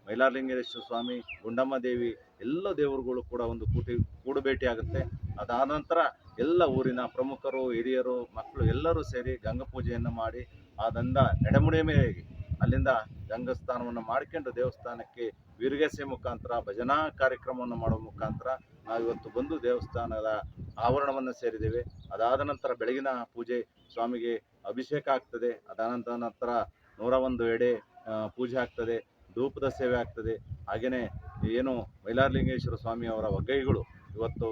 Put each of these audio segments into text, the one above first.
ಮೈಲಾರಲಿಂಗೇಶ್ವರ ಸ್ವಾಮಿ, ಗುಂಡಮ್ಮ ದೇವಿ ಎಲ್ಲ ದೇವರುಗಳು ಕೂಡ ಒಂದು ಕೂಡು ಭೇಟಿ ಆಗುತ್ತೆ. ಅದಾದ ನಂತರ ಎಲ್ಲ ಊರಿನ ಪ್ರಮುಖರು, ಹಿರಿಯರು, ಮಕ್ಕಳು ಎಲ್ಲರೂ ಸೇರಿ ಗಂಗಾ ಪೂಜೆಯನ್ನು ಮಾಡಿ ಅದರಿಂದ ನಡೆಮುಡಿಯ ಮೇರೆಗೆ ಅಲ್ಲಿಂದ ಗಂಗಾ ಸ್ನಾನವನ್ನು ಮಾಡ್ಕೊಂಡು ದೇವಸ್ಥಾನಕ್ಕೆ ವೀರಗಾಸೆ ಮುಖಾಂತರ ಭಜನಾ ಕಾರ್ಯಕ್ರಮವನ್ನು ಮಾಡುವ ಮುಖಾಂತರ ನಾವು ಇವತ್ತು ಬಂದು ದೇವಸ್ಥಾನದ ಆವರಣವನ್ನು ಸೇರಿದ್ದೇವೆ. ಅದಾದ ನಂತರ ಬೆಳಗಿನ ಪೂಜೆ ಸ್ವಾಮಿಗೆ ಅಭಿಷೇಕ ಆಗ್ತದೆ. ಅದಾದ ನಂತರ 101 ಎಡೆ ಪೂಜೆ ಆಗ್ತದೆ, ಧೂಪದ ಸೇವೆ ಆಗ್ತದೆ. ಹಾಗೆಯೇ ಏನು ಮೈಲಾರಲಿಂಗೇಶ್ವರ ಸ್ವಾಮಿ ಅವರ ಒಗ್ಗೈಗಳು ಇವತ್ತು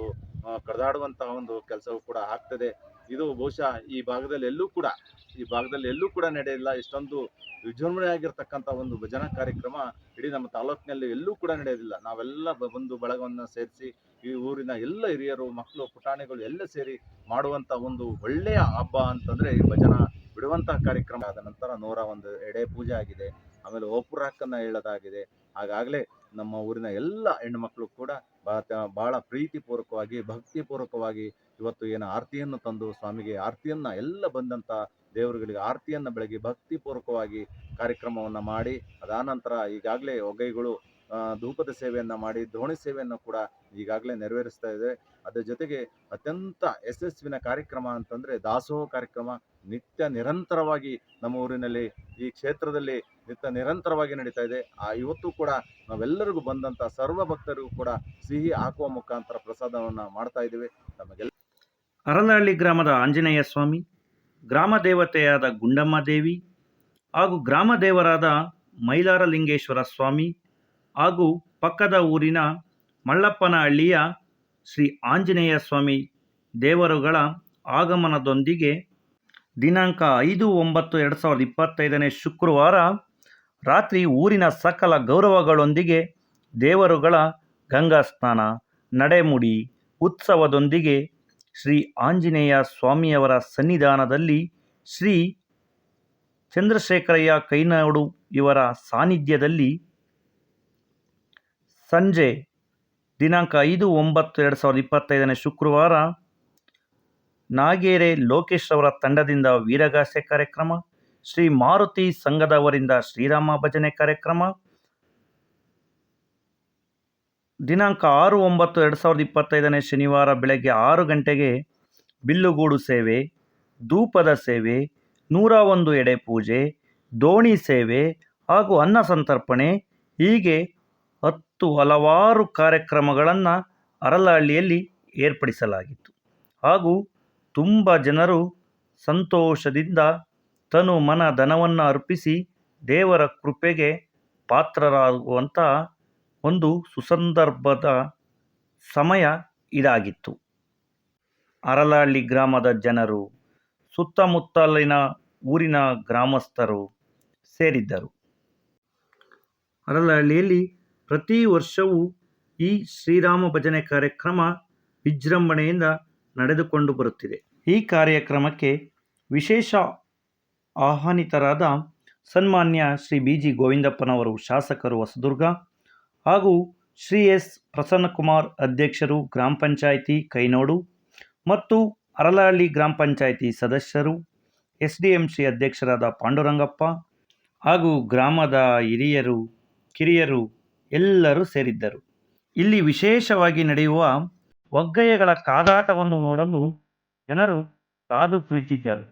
ಕಡ್ದಾಡುವಂತಹ ಒಂದು ಕೆಲಸವೂ ಕೂಡ ಆಗ್ತದೆ. ಇದು ಬಹುಶಃ ಈ ಭಾಗದಲ್ಲಿ ಎಲ್ಲೂ ಕೂಡ ನಡೆಯಿಲ್ಲ. ಇಷ್ಟೊಂದು ವಿಜೃಂಭಣೆಯಾಗಿರ್ತಕ್ಕಂಥ ಒಂದು ಭಜನಾ ಕಾರ್ಯಕ್ರಮ ಇಡೀ ನಮ್ಮ ತಾಲೂಕಿನಲ್ಲಿ ಎಲ್ಲೂ ಕೂಡ ನಡೆಯೋದಿಲ್ಲ. ನಾವೆಲ್ಲ ಬಂಧು ಬಳಗವನ್ನು ಸೇರಿಸಿ ಈ ಊರಿನ ಎಲ್ಲ ಹಿರಿಯರು, ಮಕ್ಕಳು, ಪುಟಾಣಿಗಳು ಎಲ್ಲ ಸೇರಿ ಮಾಡುವಂಥ ಒಂದು ಒಳ್ಳೆಯ ಹಬ್ಬ ಅಂತಂದರೆ ಈ ಭಜನಾ ಬಿಡುವಂತಹ ಕಾರ್ಯಕ್ರಮ. ಆದ ನಂತರ 101 ಎಡೆ ಪೂಜೆ ಆಗಿದೆ. ಆಮೇಲೆ ಓಪುರಾಕನ್ನು ಹೇಳೋದಾಗಿದೆ. ಆಗಾಗಲೇ ನಮ್ಮ ಊರಿನ ಎಲ್ಲ ಹೆಣ್ಣುಮಕ್ಕಳು ಕೂಡ ಬಹಳ ಪ್ರೀತಿಪೂರ್ವಕವಾಗಿ, ಭಕ್ತಿಪೂರ್ವಕವಾಗಿ ಇವತ್ತು ಏನು ಆರತಿಯನ್ನು ತಂದು ಸ್ವಾಮಿಗೆ ಆರತಿಯನ್ನು ಎಲ್ಲ ಬಂದಂಥ ದೇವರುಗಳಿಗೆ ಆರತಿಯನ್ನು ಬೆಳಗಿ ಭಕ್ತಿಪೂರ್ವಕವಾಗಿ ಕಾರ್ಯಕ್ರಮವನ್ನು ಮಾಡಿ, ಅದಾದ ನಂತರ ಈಗಾಗಲೇ ಒಗ್ಗೈಗಳು ಧೂಪದ ಸೇವೆಯನ್ನು ಮಾಡಿ ದೋಣಿ ಸೇವೆಯನ್ನು ಕೂಡ ಈಗಾಗಲೇ ನೆರವೇರಿಸ್ತಾ ಇದೆ. ಅದರ ಜೊತೆಗೆ ಅತ್ಯಂತ ಯಶಸ್ವಿನ ಕಾರ್ಯಕ್ರಮ ಅಂತಂದರೆ ದಾಸೋಹ ಕಾರ್ಯಕ್ರಮ ನಿತ್ಯ ನಿರಂತರವಾಗಿ ನಮ್ಮ ಊರಿನಲ್ಲಿ ಈ ಕ್ಷೇತ್ರದಲ್ಲಿ ನಿತ್ಯ ನಿರಂತರವಾಗಿ ನಡೀತಾ ಇದೆ. ಇವತ್ತು ಕೂಡ ನಾವೆಲ್ಲರಿಗೂ ಬಂದಂಥ ಸರ್ವ ಭಕ್ತರಿಗೂ ಕೂಡ ಸಿಹಿ ಹಾಕುವ ಮುಖಾಂತರ ಪ್ರಸಾದವನ್ನು ಮಾಡ್ತಾ ಇದ್ದೀವಿ. ನಮಗೆಲ್ಲ ಅರಲಹಳ್ಳಿ ಗ್ರಾಮದ ಆಂಜನೇಯ ಸ್ವಾಮಿ, ಗ್ರಾಮ ದೇವತೆಯಾದ ಗುಂಡಮ್ಮ ದೇವಿ ಹಾಗೂ ಗ್ರಾಮ ದೇವರಾದ ಮೈಲಾರಲಿಂಗೇಶ್ವರ ಸ್ವಾಮಿ ಹಾಗೂ ಪಕ್ಕದ ಊರಿನ ಮಳ್ಳಪ್ಪನಹಳ್ಳಿಯ ಶ್ರೀ ಆಂಜನೇಯ ಸ್ವಾಮಿ ದೇವರುಗಳ ಆಗಮನದೊಂದಿಗೆ ದಿನಾಂಕ 5/9/2025 ಶುಕ್ರವಾರ ರಾತ್ರಿ ಊರಿನ ಸಕಲ ಗೌರವಗಳೊಂದಿಗೆ ದೇವರುಗಳ ಗಂಗಾ ಸ್ನಾನ, ನಡೆಮುಡಿ ಉತ್ಸವದೊಂದಿಗೆ ಶ್ರೀ ಆಂಜನೇಯ ಸ್ವಾಮಿಯವರ ಸನ್ನಿಧಾನದಲ್ಲಿ ಶ್ರೀ ಚಂದ್ರಶೇಖರಯ್ಯ ಕೈನಾಡು ಇವರ ಸಾನ್ನಿಧ್ಯದಲ್ಲಿ ಸಂಜೆ ದಿನಾಂಕ 5/9/2025 ಶುಕ್ರವಾರ ನಾಗೇರೆ ಲೋಕೇಶ್ ಅವರ ತಂಡದಿಂದ ವೀರಗಾಸೆ ಕಾರ್ಯಕ್ರಮ, ಶ್ರೀ ಮಾರುತಿ ಸಂಘದವರಿಂದ ಶ್ರೀರಾಮ ಭಜನೆ ಕಾರ್ಯಕ್ರಮ, ದಿನಾಂಕ 6/9/2025 ಶನಿವಾರ ಬೆಳಗ್ಗೆ 6 ಗಂಟೆಗೆ ಬಿಲ್ಲುಗೂಡು ಸೇವೆ, ಧೂಪದ ಸೇವೆ, 101 ಎಡೆ ಪೂಜೆ, ದೋಣಿ ಸೇವೆ ಹಾಗೂ ಅನ್ನ ಸಂತರ್ಪಣೆ ಹೀಗೆ ಹಲವಾರು ಕಾರ್ಯಕ್ರಮಗಳನ್ನು ಅರಲಹಳ್ಳಿಯಲ್ಲಿ ಏರ್ಪಡಿಸಲಾಗಿತ್ತು. ಹಾಗೂ ತುಂಬ ಜನರು ಸಂತೋಷದಿಂದ ತನು ಮನ ಧನವನ್ನು ಅರ್ಪಿಸಿ ದೇವರ ಕೃಪೆಗೆ ಪಾತ್ರರಾಗುವಂಥ ಒಂದು ಸುಸಂದರ್ಭದ ಸಮಯ ಇದಾಗಿತ್ತು. ಅರಲಹಳ್ಳಿ ಗ್ರಾಮದ ಜನರು, ಸುತ್ತಮುತ್ತಲಿನ ಊರಿನ ಗ್ರಾಮಸ್ಥರು ಸೇರಿದ್ದರು. ಅರಲಹಳ್ಳಿಯಲ್ಲಿ ಪ್ರತಿ ವರ್ಷವೂ ಈ ಶ್ರೀರಾಮ ಭಜನೆ ಕಾರ್ಯಕ್ರಮ ವಿಜೃಂಭಣೆಯಿಂದ ನಡೆದುಕೊಂಡು ಬರುತ್ತಿದೆ. ಈ ಕಾರ್ಯಕ್ರಮಕ್ಕೆ ವಿಶೇಷ ಆಹ್ವಾನಿತರಾದ ಸನ್ಮಾನ್ಯ ಶ್ರೀ ಬಿ.ಜಿ. ಗೋವಿಂದಪ್ಪನವರು, ಶಾಸಕರು ಹೊಸದುರ್ಗ, ಹಾಗೂ ಶ್ರೀ ಎಸ್. ಪ್ರಸನ್ನಕುಮಾರ್, ಅಧ್ಯಕ್ಷರು ಗ್ರಾಮ ಪಂಚಾಯಿತಿ ಕೈನೋಡು ಮತ್ತು ಅರಲಹಳ್ಳಿ ಗ್ರಾಮ ಪಂಚಾಯಿತಿ ಸದಸ್ಯರು, SDMC ಅಧ್ಯಕ್ಷರಾದ ಪಾಂಡುರಂಗಪ್ಪ ಹಾಗೂ ಗ್ರಾಮದ ಹಿರಿಯರು, ಕಿರಿಯರು ಎಲ್ಲರೂ ಸೇರಿದ್ದರು. ಇಲ್ಲಿ ವಿಶೇಷವಾಗಿ ನಡೆಯುವ ಒಗ್ಗಯ್ಯಗಳ ಕಾದಾಟವನ್ನು ನೋಡಲು ಜನರು ಕಾದು ಕುಳಿತಿದ್ದರು.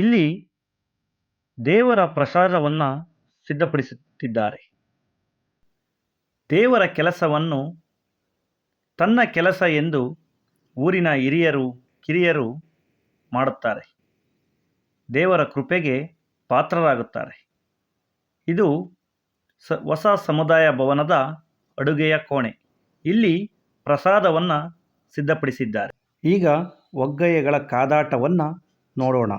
ಇಲ್ಲಿ ದೇವರ ಪ್ರಸಾದವನ್ನು ಸಿದ್ಧಪಡಿಸುತ್ತಿದ್ದಾರೆ. ದೇವರ ಕೆಲಸವನ್ನು ತನ್ನ ಕೆಲಸ ಎಂದು ಊರಿನ ಹಿರಿಯರು, ಕಿರಿಯರು ಮಾಡುತ್ತಾರೆ. ದೇವರ ಕೃಪೆಗೆ ಪಾತ್ರರಾಗುತ್ತಾರೆ. ಇದು ಹೊಸ ಸಮುದಾಯ ಭವನದ ಅಡುಗೆಯ ಕೋಣೆ. ಇಲ್ಲಿ ಪ್ರಸಾದವನ್ನು ಸಿದ್ಧಪಡಿಸಿದ್ದಾರೆ. ಈಗ ಒಗ್ಗಯ್ಯಗಳ ಕಾದಾಟವನ್ನು ನೋಡೋಣ.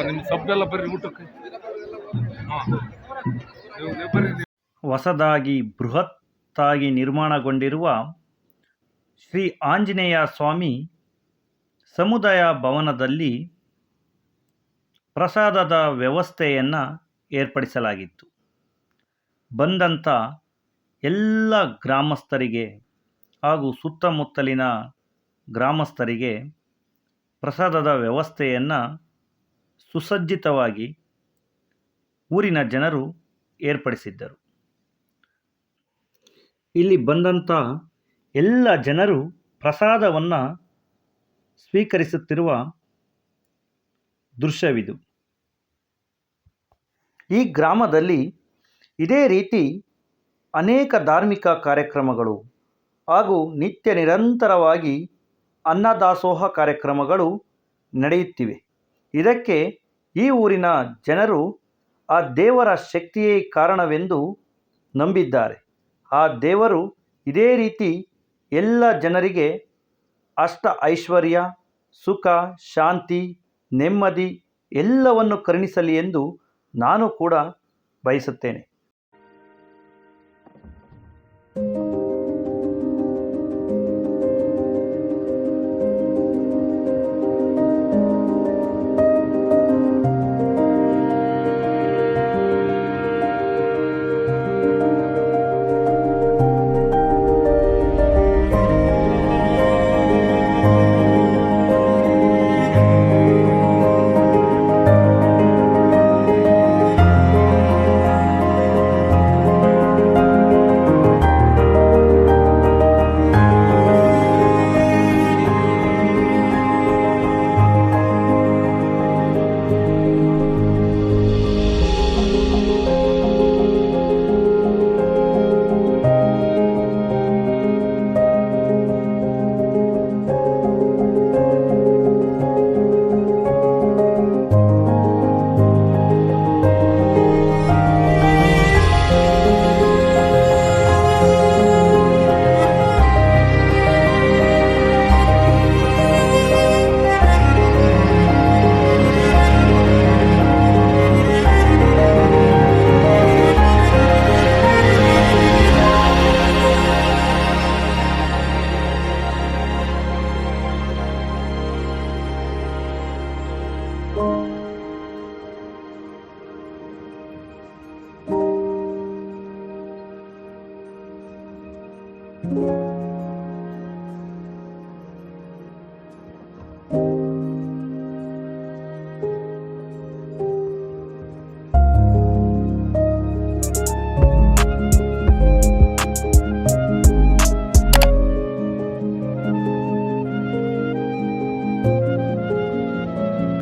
ನಿಮ್ಮ ಶಬ್ದ ಬರ್ರಿ ಊಟಕ್ಕೆ. ನೀವು ಬರ್ರಿ. ಹೊಸದಾಗಿ ಬೃಹತ್ತಾಗಿ ನಿರ್ಮಾಣಗೊಂಡಿರುವ ಶ್ರೀ ಆಂಜನೇಯ ಸ್ವಾಮಿ ಸಮುದಾಯ ಭವನದಲ್ಲಿ ಪ್ರಸಾದದ ವ್ಯವಸ್ಥೆಯನ್ನು ಏರ್ಪಡಿಸಲಾಗಿತ್ತು. ಬಂದಂಥ ಎಲ್ಲ ಗ್ರಾಮಸ್ಥರಿಗೆ ಹಾಗೂ ಸುತ್ತಮುತ್ತಲಿನ ಗ್ರಾಮಸ್ಥರಿಗೆ ಪ್ರಸಾದದ ವ್ಯವಸ್ಥೆಯನ್ನು ಸುಸಜ್ಜಿತವಾಗಿ ಊರಿನ ಜನರು ಏರ್ಪಡಿಸಿದ್ದರು. ಇಲ್ಲಿ ಬಂದಂಥ ಎಲ್ಲ ಜನರು ಪ್ರಸಾದವನ್ನು ಸ್ವೀಕರಿಸುತ್ತಿರುವ ದೃಶ್ಯವಿದು. ಈ ಗ್ರಾಮದಲ್ಲಿ ಇದೇ ರೀತಿ ಅನೇಕ ಧಾರ್ಮಿಕ ಕಾರ್ಯಕ್ರಮಗಳು ಹಾಗೂ ನಿತ್ಯ ನಿರಂತರವಾಗಿ ಅನ್ನದಾಸೋಹ ಕಾರ್ಯಕ್ರಮಗಳು ನಡೆಯುತ್ತಿವೆ. ಇದಕ್ಕೆ ಈ ಊರಿನ ಜನರು ಆ ದೇವರ ಶಕ್ತಿಯೇ ಕಾರಣವೆಂದು ನಂಬಿದ್ದಾರೆ. ಆ ದೇವರು ಇದೇ ರೀತಿ ಎಲ್ಲ ಜನರಿಗೆ ಅಷ್ಟ ಐಶ್ವರ್ಯ, ಸುಖ, ಶಾಂತಿ, ನೆಮ್ಮದಿ ಎಲ್ಲವನ್ನು ಕರುಣಿಸಲಿ ಎಂದು ನಾನು ಕೂಡ ಬಯಸುತ್ತೇನೆ. Thank you.